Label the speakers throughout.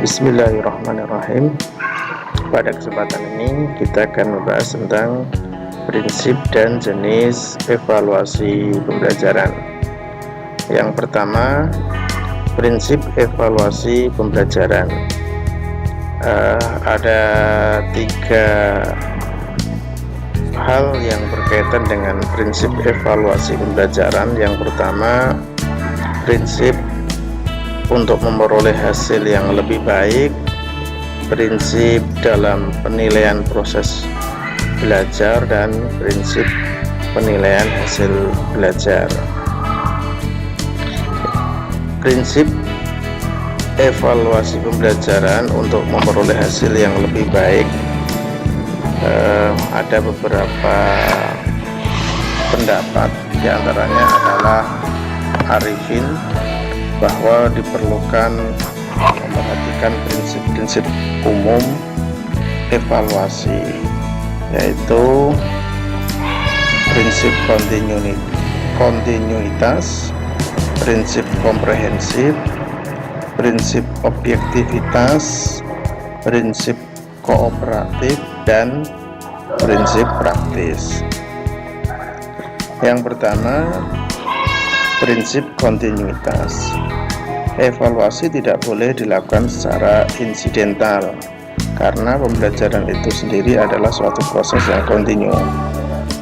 Speaker 1: Bismillahirrahmanirrahim. Pada kesempatan ini kita akan membahas tentang prinsip dan jenis evaluasi pembelajaran. Yang pertama, prinsip evaluasi pembelajaran. Ada 3 hal yang berkaitan dengan prinsip evaluasi pembelajaran. Yang pertama, prinsip untuk memperoleh hasil yang lebih baik, prinsip dalam penilaian proses belajar, dan prinsip penilaian hasil belajar. Prinsip evaluasi pembelajaran untuk memperoleh hasil yang lebih baik, ada beberapa pendapat, diantaranya adalah Arifin bahwa diperlukan memperhatikan prinsip-prinsip umum evaluasi, yaitu prinsip kontinuitas, prinsip komprehensif, prinsip objektivitas, prinsip kooperatif, dan prinsip praktis. Yang pertama, prinsip kontinuitas. Evaluasi tidak boleh dilakukan secara insidental, karena pembelajaran itu sendiri adalah suatu proses yang kontinu.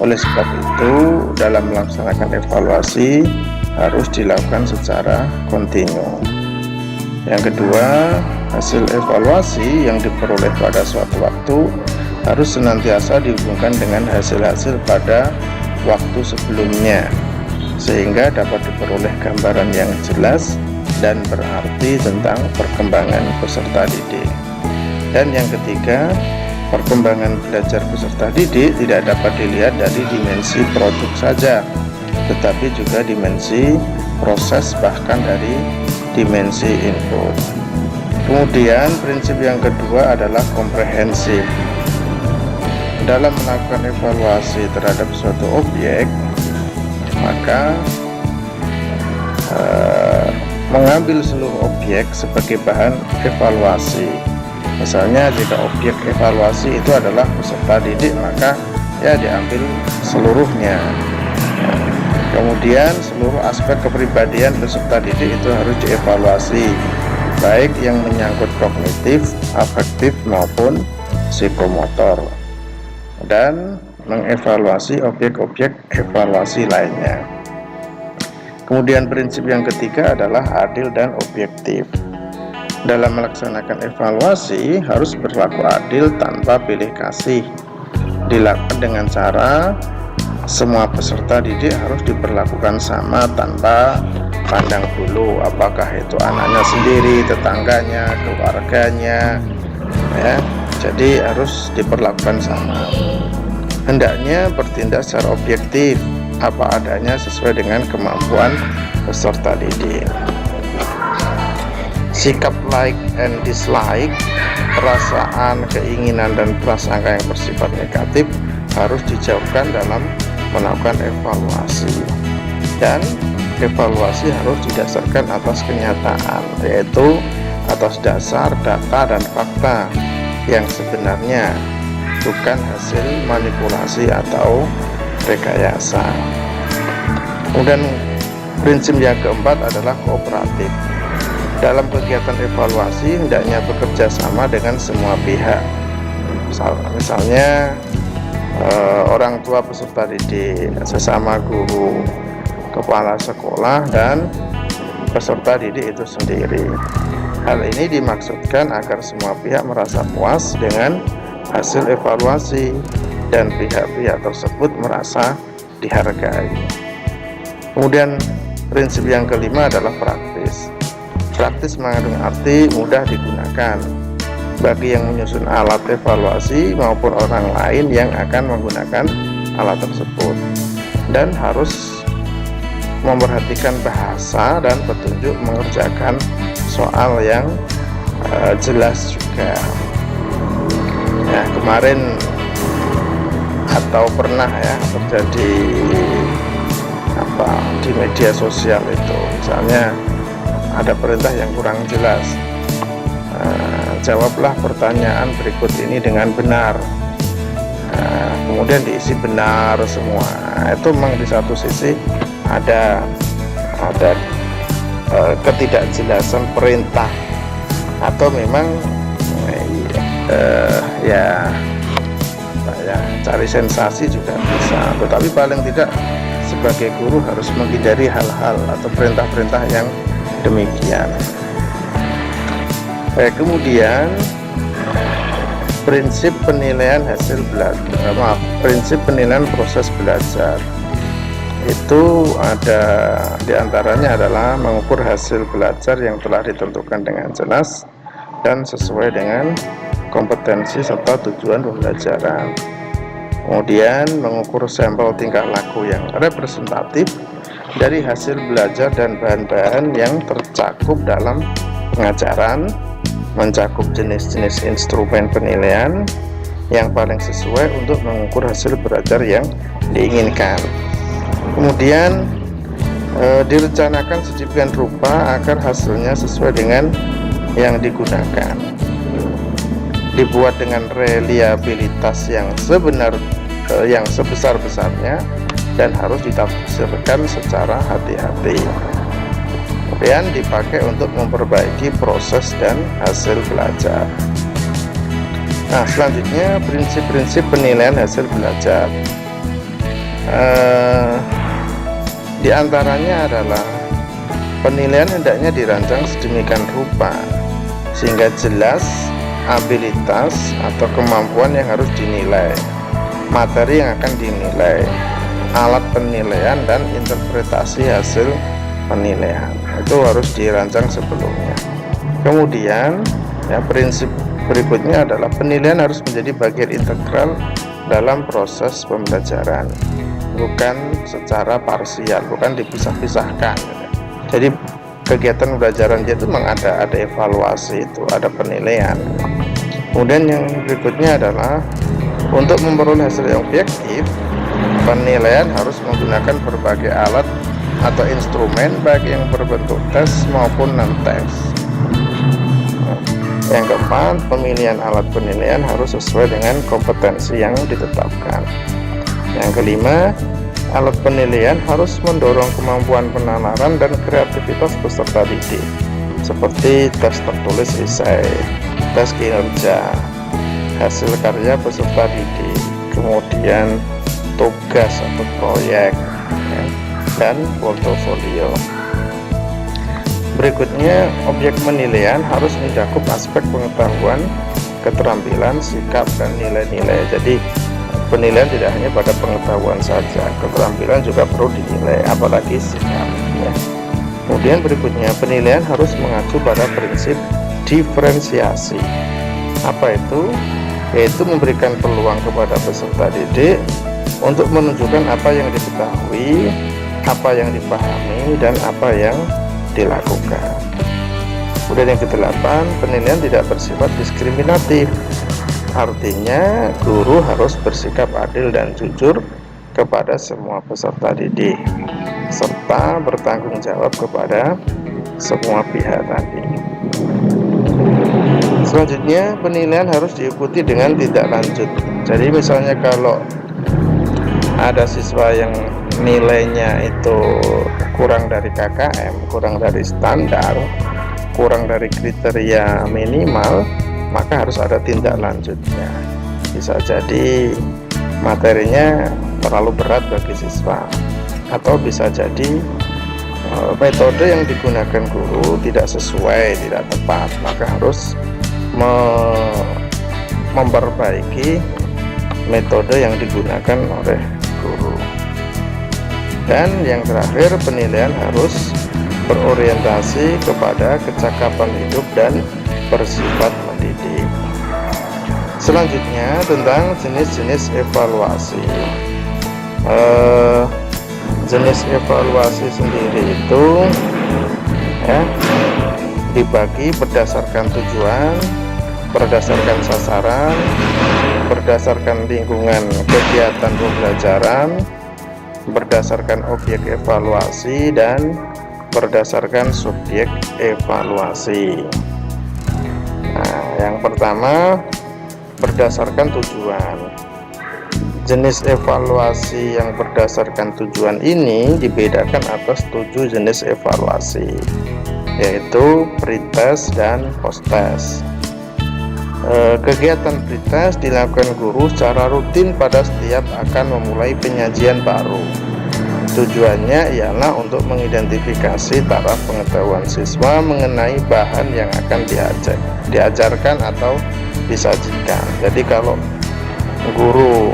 Speaker 1: Oleh sebab itu, dalam melaksanakan evaluasi harus dilakukan secara kontinu. Yang kedua, hasil evaluasi yang diperoleh pada suatu waktu harus senantiasa dihubungkan dengan hasil-hasil pada waktu sebelumnya, sehingga dapat diperoleh gambaran yang jelas dan berarti tentang perkembangan peserta didik. Dan yang ketiga, perkembangan belajar peserta didik tidak dapat dilihat dari dimensi produk saja, tetapi juga dimensi proses, bahkan dari dimensi input. Kemudian prinsip yang kedua adalah komprehensif. Dalam melakukan evaluasi terhadap suatu objek, maka mengambil seluruh objek sebagai bahan evaluasi. Misalnya jika objek evaluasi itu adalah peserta didik, maka ya diambil seluruhnya. Kemudian seluruh aspek kepribadian peserta didik itu harus dievaluasi, baik yang menyangkut kognitif, afektif, maupun psikomotor, dan mengevaluasi objek-objek evaluasi lainnya. Kemudian prinsip yang ketiga adalah adil dan objektif. Dalam melaksanakan evaluasi harus berlaku adil tanpa pilih kasih. Dilakukan dengan cara semua peserta didik harus diperlakukan sama tanpa pandang bulu, apakah itu anaknya sendiri, tetangganya, keluarganya, ya. Jadi harus diperlakukan sama. Hendaknya bertindak secara objektif, apa adanya sesuai dengan kemampuan peserta didik. Sikap like and dislike, perasaan, keinginan, dan prasangka yang bersifat negatif harus dijauhkan dalam melakukan evaluasi. Dan evaluasi harus didasarkan atas kenyataan, yaitu atas dasar data dan fakta yang sebenarnya, bukan hasil manipulasi atau rekayasa. Kemudian prinsip yang keempat adalah kooperatif. Dalam kegiatan evaluasi hendaknya bekerja sama dengan semua pihak. Misalnya orang tua peserta didik, sesama guru, kepala sekolah, dan peserta didik itu sendiri. Hal ini dimaksudkan agar semua pihak merasa puas dengan hasil evaluasi dan pihak-pihak tersebut merasa dihargai. Kemudian prinsip yang kelima adalah praktis. Praktis mengandung arti mudah digunakan bagi yang menyusun alat evaluasi maupun orang lain yang akan menggunakan alat tersebut, dan harus memperhatikan bahasa dan petunjuk mengerjakan soal yang jelas juga. Ya, kemarin atau pernah ya terjadi di media sosial itu, misalnya ada perintah yang kurang jelas, jawablah pertanyaan berikut ini dengan benar. Nah, kemudian diisi benar semua. Itu memang di satu sisi ada ketidakjelasan perintah, atau memang ya cari sensasi juga bisa, tetapi paling tidak sebagai guru harus menghindari hal-hal atau perintah-perintah yang demikian. Kemudian prinsip penilaian hasil belajar, prinsip penilaian proses belajar itu ada diantaranya adalah mengukur hasil belajar yang telah ditentukan dengan jelas dan sesuai dengan kompetensi serta tujuan pembelajaran. Kemudian mengukur sampel tingkah laku yang representatif dari hasil belajar dan bahan-bahan yang tercakup dalam pengajaran, mencakup jenis-jenis instrumen penilaian yang paling sesuai untuk mengukur hasil belajar yang diinginkan. Kemudian direncanakan sedemikian rupa agar hasilnya sesuai dengan yang digunakan, dibuat dengan reliabilitas yang sebesar-besarnya dan harus ditafsirkan secara hati-hati. Kemudian dipakai untuk memperbaiki proses dan hasil belajar. Nah, selanjutnya prinsip-prinsip penilaian hasil belajar. Di antaranya adalah penilaian hendaknya dirancang sedemikian rupa sehingga jelas abilitas atau kemampuan yang harus dinilai, materi yang akan dinilai, alat penilaian dan interpretasi hasil penilaian. Itu harus dirancang sebelumnya. Kemudian prinsip berikutnya adalah penilaian harus menjadi bagian integral dalam proses pembelajaran, bukan secara parsial, bukan dipisah-pisahkan. Jadi kegiatan pembelajaran itu memang ada evaluasi, itu ada penilaian. Kemudian yang berikutnya adalah untuk memperoleh hasil yang objektif, penilaian harus menggunakan berbagai alat atau instrumen baik yang berbentuk tes maupun non-tes. Yang keempat, pemilihan alat penilaian harus sesuai dengan kompetensi yang ditetapkan. Yang kelima, alat penilaian harus mendorong kemampuan penalaran dan kreativitas peserta didik, seperti tes tertulis esai, tes kinerja, hasil karya peserta didik, kemudian tugas atau proyek, dan portofolio. Berikutnya, objek penilaian harus mencakup aspek pengetahuan, keterampilan, sikap, dan nilai-nilai. Jadi penilaian tidak hanya pada pengetahuan saja, keterampilan juga perlu dinilai, apalagi sikapnya. Kemudian berikutnya, penilaian harus mengacu pada prinsip diferensiasi. Apa itu? Yaitu memberikan peluang kepada peserta didik untuk menunjukkan apa yang diketahui, apa yang dipahami, dan apa yang dilakukan. Kemudian yang kedelapan, penilaian tidak bersifat diskriminatif. Artinya guru harus bersikap adil dan jujur kepada semua peserta didik serta bertanggung jawab kepada semua pihak tadi. Selanjutnya, penilaian harus diikuti dengan tindak lanjut. Jadi misalnya kalau ada siswa yang nilainya itu kurang dari KKM, kurang dari standar, kurang dari kriteria minimal, maka harus ada tindak lanjutnya. Bisa jadi materinya terlalu berat bagi siswa, atau bisa jadi metode yang digunakan guru tidak sesuai, tidak tepat, maka harus memperbaiki metode yang digunakan oleh guru. Dan yang terakhir, penilaian harus berorientasi kepada kecakapan hidup dan bersifat mendidik. Selanjutnya tentang jenis-jenis evaluasi. Jenis evaluasi sendiri itu dibagi berdasarkan tujuan, berdasarkan sasaran, berdasarkan lingkungan kegiatan pembelajaran, berdasarkan objek evaluasi, dan berdasarkan subjek evaluasi. Nah, yang pertama berdasarkan tujuan. Jenis evaluasi yang berdasarkan tujuan ini dibedakan atas 7 jenis evaluasi, yaitu pretest dan posttest. Kegiatan pretest dilakukan guru secara rutin pada setiap akan memulai penyajian baru. Tujuannya ialah untuk mengidentifikasi taraf pengetahuan siswa mengenai bahan yang akan diajarkan atau disajikan. Jadi kalau guru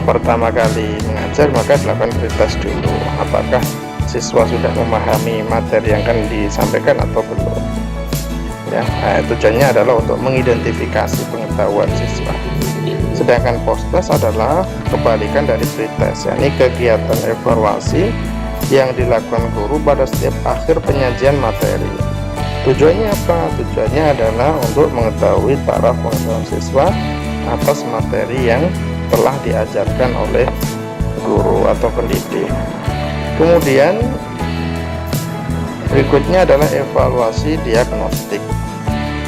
Speaker 1: pertama kali mengajar, maka dilakukan pretest dulu, apakah siswa sudah memahami materi yang akan disampaikan atau belum. Ya, tujuannya adalah untuk mengidentifikasi pengetahuan siswa. Sedangkan posttest adalah kebalikan dari pretest, yakni kegiatan evaluasi yang dilakukan guru pada setiap akhir penyajian materi. Tujuannya apa? Tujuannya adalah untuk mengetahui taraf pengetahuan siswa atas materi yang telah diajarkan oleh guru atau pendidik. Kemudian berikutnya adalah evaluasi diagnostik.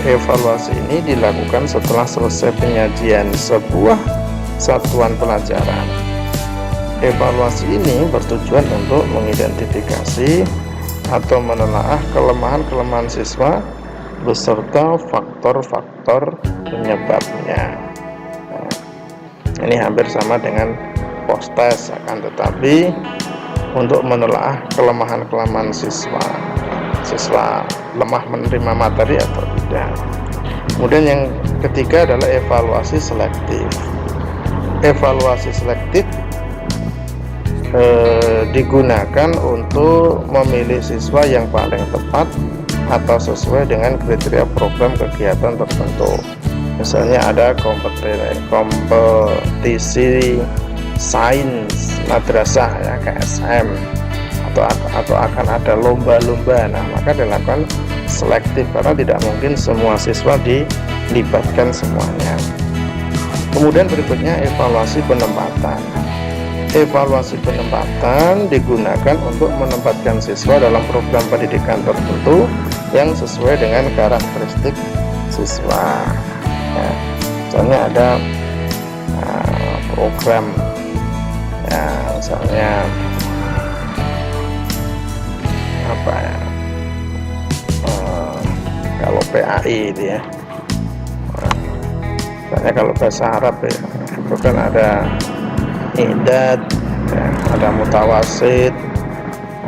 Speaker 1: Evaluasi ini dilakukan setelah selesai penyajian sebuah satuan pelajaran. Evaluasi ini bertujuan untuk mengidentifikasi atau menelaah kelemahan-kelemahan siswa beserta faktor-faktor penyebabnya. Nah, ini hampir sama dengan posttest, akan tetapi untuk menelaah kelemahan-kelemahan siswa lemah menerima materi atau tidak. Kemudian yang ketiga adalah evaluasi selektif. Evaluasi selektif digunakan untuk memilih siswa yang paling tepat atau sesuai dengan kriteria program kegiatan tertentu. Misalnya ada kompetisi sains madrasah, ya, KSM, atau akan ada lomba-lomba. Nah, maka dilakukan selektif karena tidak mungkin semua siswa dilibatkan semuanya. Kemudian berikutnya evaluasi penempatan. Evaluasi penempatan digunakan untuk menempatkan siswa dalam program pendidikan tertentu yang sesuai dengan karakteristik siswa. Ya, misalnya ada program, ya, misalnya apa ya, kalau PAI itu ya, misalnya kalau bahasa Arab ya, itu kan ada I'dad, ya, ada Mutawasid,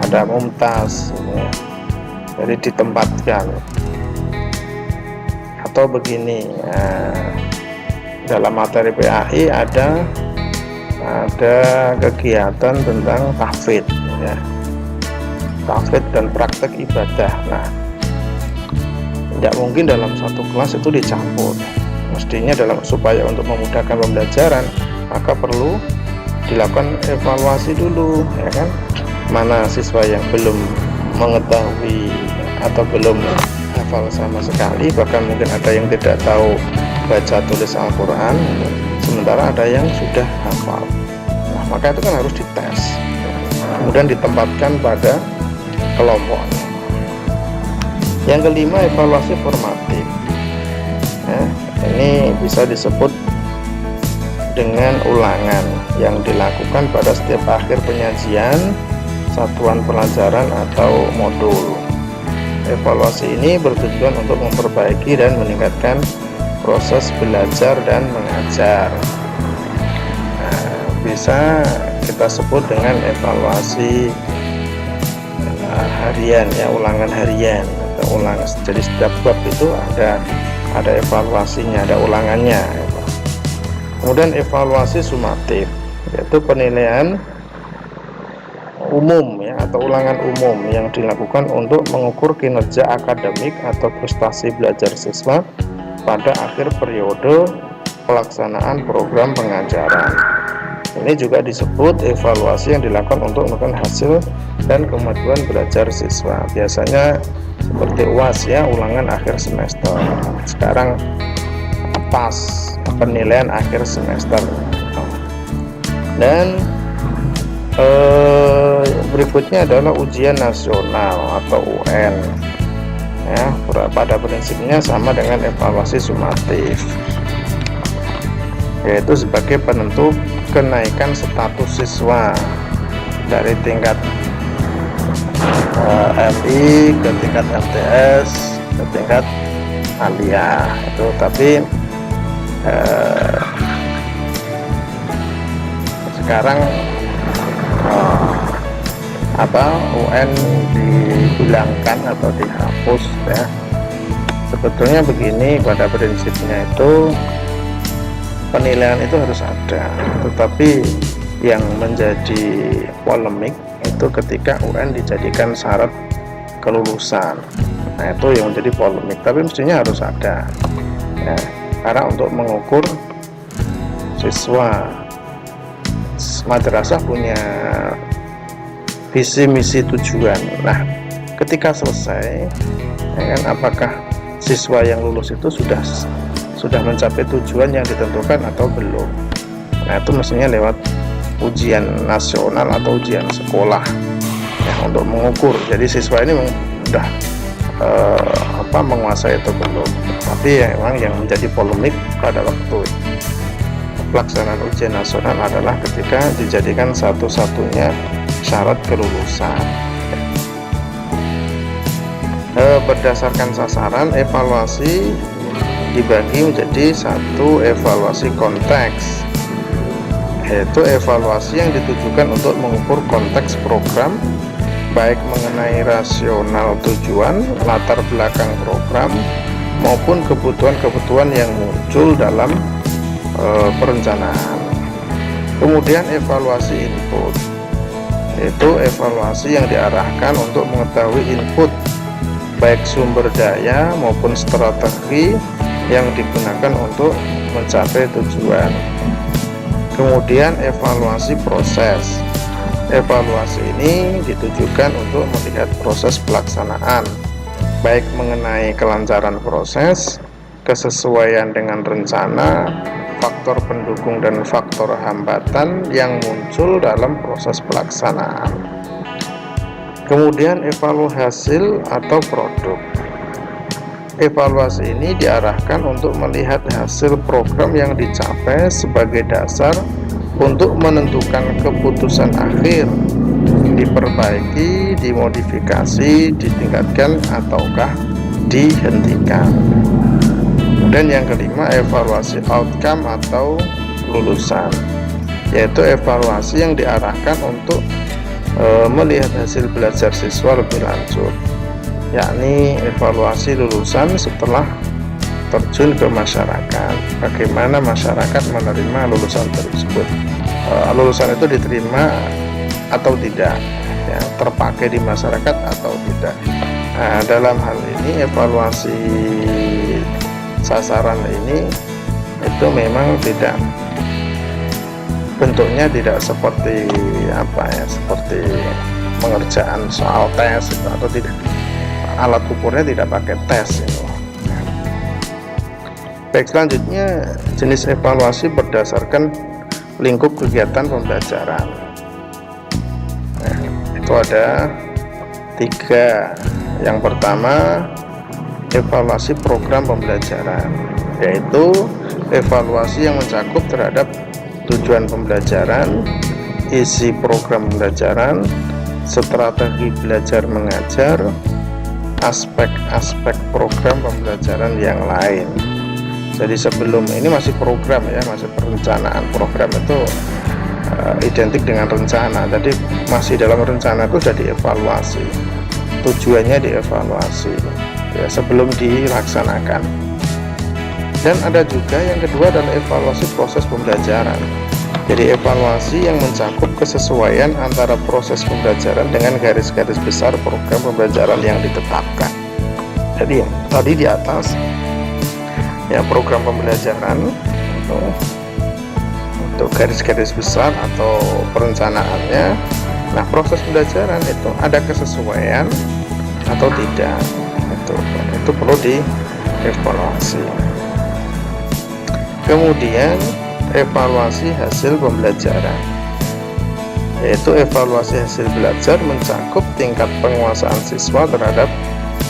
Speaker 1: ada Mumtaz, ya. Jadi ditempatkan. Atau begini, ya, dalam materi PAI ada kegiatan tentang tahfidz, ya, tahfidz dan praktek ibadah. Nah, tidak mungkin dalam satu kelas itu dicampur. Mestinya supaya untuk memudahkan pembelajaran, maka perlu dilakukan evaluasi dulu, ya kan? Mana siswa yang belum mengetahui atau belum hafal sama sekali, bahkan mungkin ada yang tidak tahu baca tulis Al-Quran, sementara ada yang sudah hafal. Nah, maka itu kan harus dites, kemudian ditempatkan pada kelompoknya. Yang kelima, evaluasi formatif. Ya, ini bisa disebut dengan ulangan yang dilakukan pada setiap akhir penyajian satuan pelajaran atau modul. Evaluasi ini bertujuan untuk memperbaiki dan meningkatkan proses belajar dan mengajar. Nah, bisa kita sebut dengan evaluasi harian, ya, ulangan harian atau ulangan. Jadi setiap bab itu ada evaluasinya, ada ulangannya. Kemudian evaluasi sumatif, yaitu penilaian umum, ya, atau ulangan umum yang dilakukan untuk mengukur kinerja akademik atau prestasi belajar siswa pada akhir periode pelaksanaan program pengajaran. Ini juga disebut evaluasi yang dilakukan untuk menentukan hasil dan kemajuan belajar siswa. Biasanya seperti UAS, ya, ulangan akhir semester. Sekarang PAS, penilaian akhir semester. Dan berikutnya adalah ujian nasional atau UN. ya. Pada prinsipnya sama dengan evaluasi sumatif, yaitu sebagai penentu kenaikan status siswa dari tingkat MI ke tingkat MTS ke tingkat aliyah itu. Tapi sekarang UN dihilangkan atau dihapus ya. Sebetulnya begini, pada prinsipnya itu penilaian itu harus ada, tetapi yang menjadi polemik itu ketika UN dijadikan syarat kelulusan. Nah, itu yang menjadi polemik, tapi mestinya harus ada ya, karena untuk mengukur siswa madrasah punya visi misi tujuan. Nah, ketika selesai ya kan, apakah siswa yang lulus itu sudah mencapai tujuan yang ditentukan atau belum. Nah, itu mestinya lewat ujian nasional atau ujian sekolah ya, untuk mengukur jadi siswa ini sudah menguasai atau belum. Tapi ya, memang yang menjadi polemik pada waktu pelaksanaan ujian nasional adalah ketika dijadikan satu-satunya syarat kelulusan. Berdasarkan sasaran, evaluasi dibagi menjadi satu evaluasi konteks, yaitu evaluasi yang ditujukan untuk mengukur konteks program, baik mengenai rasional tujuan, latar belakang program, maupun kebutuhan-kebutuhan yang muncul dalam perencanaan. Kemudian evaluasi input, yaitu evaluasi yang diarahkan untuk mengetahui input, baik sumber daya maupun strategi yang digunakan untuk mencapai tujuan. Kemudian evaluasi proses. Evaluasi ini ditujukan untuk melihat proses pelaksanaan, baik mengenai kelancaran proses, kesesuaian dengan rencana, faktor pendukung dan faktor hambatan yang muncul dalam proses pelaksanaan. Kemudian evaluasi hasil atau produk. Evaluasi ini diarahkan untuk melihat hasil program yang dicapai sebagai dasar untuk menentukan keputusan akhir, diperbaiki, dimodifikasi, ditingkatkan, ataukah dihentikan. Kemudian yang kelima, evaluasi outcome atau lulusan, yaitu evaluasi yang diarahkan untuk melihat hasil belajar siswa lebih lanjut, yakni evaluasi lulusan setelah terjun ke masyarakat, bagaimana masyarakat menerima lulusan tersebut, lulusan itu diterima atau tidak ya, terpakai di masyarakat atau tidak. Nah, dalam hal ini evaluasi sasaran ini itu memang tidak, bentuknya tidak seperti seperti pengerjaan soal tes itu, atau tidak, alat ukurnya tidak pakai tes itu. Baik, selanjutnya jenis evaluasi berdasarkan lingkup kegiatan pembelajaran. Nah, itu ada 3. Yang pertama, evaluasi program pembelajaran, yaitu evaluasi yang mencakup terhadap tujuan pembelajaran, isi program pembelajaran, strategi belajar mengajar, aspek-aspek program pembelajaran yang lain. Jadi sebelum ini masih program ya, masih perencanaan. Program itu identik dengan rencana, jadi masih dalam rencana itu sudah dievaluasi, tujuannya dievaluasi ya, sebelum dilaksanakan. Dan ada juga yang kedua adalah evaluasi proses pembelajaran. Jadi evaluasi yang mencakup kesesuaian antara proses pembelajaran dengan garis-garis besar program pembelajaran yang ditetapkan. Jadi tadi di atas ya, program pembelajaran untuk garis-garis besar atau perencanaannya. Nah, proses pembelajaran itu ada kesesuaian atau tidak, itu perlu dievaluasi. Kemudian evaluasi hasil pembelajaran, yaitu evaluasi hasil belajar mencakup tingkat penguasaan siswa terhadap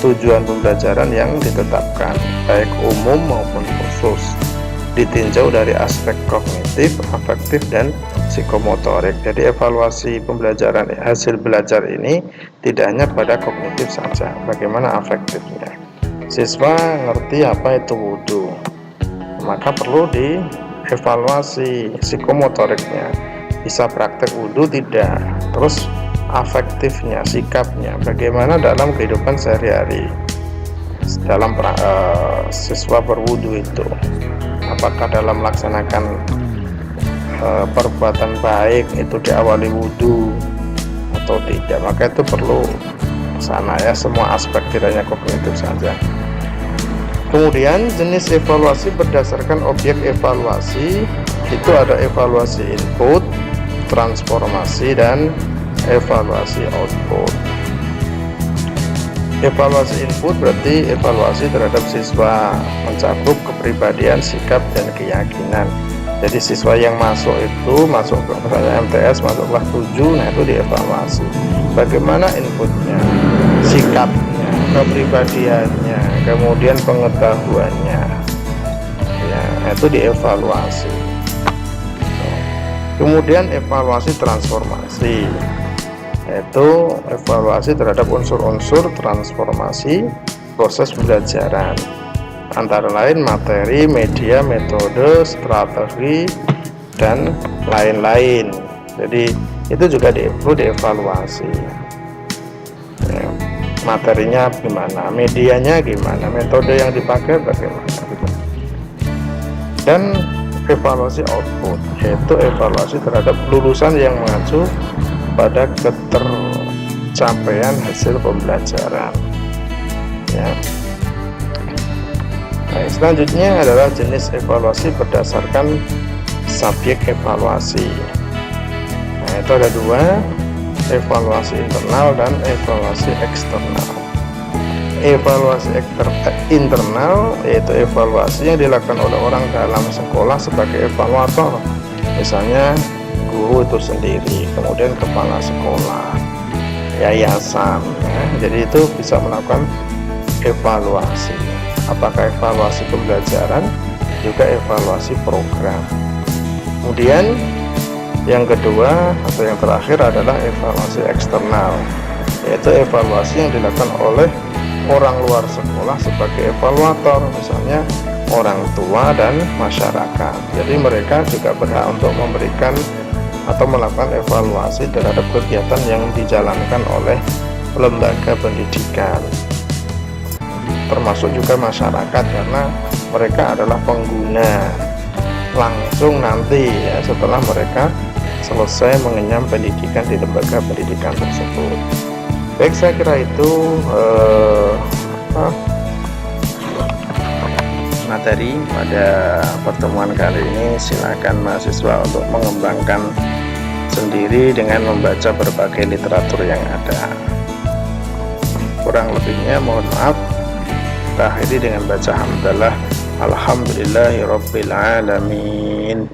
Speaker 1: tujuan pembelajaran yang ditetapkan, baik umum maupun khusus. Ditinjau dari aspek kognitif, afektif, dan psikomotorik. Jadi evaluasi pembelajaran hasil belajar ini tidak hanya pada kognitif saja, bagaimana afektifnya. Siswa ngerti apa itu wudhu, maka perlu dievaluasi psikomotoriknya. Bisa praktek wudhu tidak, terus afektifnya, sikapnya, bagaimana dalam kehidupan sehari-hari dalam siswa berwudhu itu, apakah dalam melaksanakan perbuatan baik itu diawali wudhu atau tidak. Maka itu perlu sana ya, semua aspek, tidak hanya kognitif saja. Kemudian jenis evaluasi berdasarkan objek evaluasi itu ada evaluasi input, transformasi, dan evaluasi output. Evaluasi input berarti evaluasi terhadap siswa, mencakup kepribadian, sikap, dan keyakinan. Jadi siswa yang masuk ke misalnya MTS, masuk kelas 7, nah itu dievaluasi. Bagaimana inputnya, sikapnya, kepribadiannya, kemudian pengetahuannya, ya itu dievaluasi. Kemudian evaluasi transformasi, yaitu evaluasi terhadap unsur-unsur transformasi proses pembelajaran, antara lain materi, media, metode, strategi, dan lain-lain. Jadi itu juga perlu dievaluasi ya, materinya gimana, medianya gimana, metode yang dipakai bagaimana gitu. Dan evaluasi output, yaitu evaluasi terhadap lulusan yang mengacu pada ketercapaian hasil pembelajaran ya. Nah, selanjutnya adalah jenis evaluasi berdasarkan subjek evaluasi. Nah, itu ada dua, evaluasi internal dan evaluasi eksternal. Evaluasi internal yaitu evaluasi yang dilakukan oleh orang dalam sekolah sebagai evaluator, misalnya guru itu sendiri, kemudian kepala sekolah, yayasan ya. Jadi itu bisa melakukan evaluasi. Apakah evaluasi pembelajaran, juga evaluasi program. Kemudian yang kedua atau yang terakhir adalah evaluasi eksternal, yaitu evaluasi yang dilakukan oleh orang luar sekolah sebagai evaluator, misalnya orang tua dan masyarakat. Jadi mereka juga berhak untuk memberikan atau melakukan evaluasi terhadap kegiatan yang dijalankan oleh lembaga pendidikan, termasuk juga masyarakat, karena mereka adalah pengguna langsung nanti ya, setelah mereka selesai mengenyam pendidikan di lembaga pendidikan tersebut. Baik, saya kira itu materi pada pertemuan kali ini. Silakan mahasiswa untuk mengembangkan sendiri dengan membaca berbagai literatur yang ada. Kurang lebihnya mohon maaf. Kita akhiri dengan baca hamdalah alhamdulillahirabbil alamin.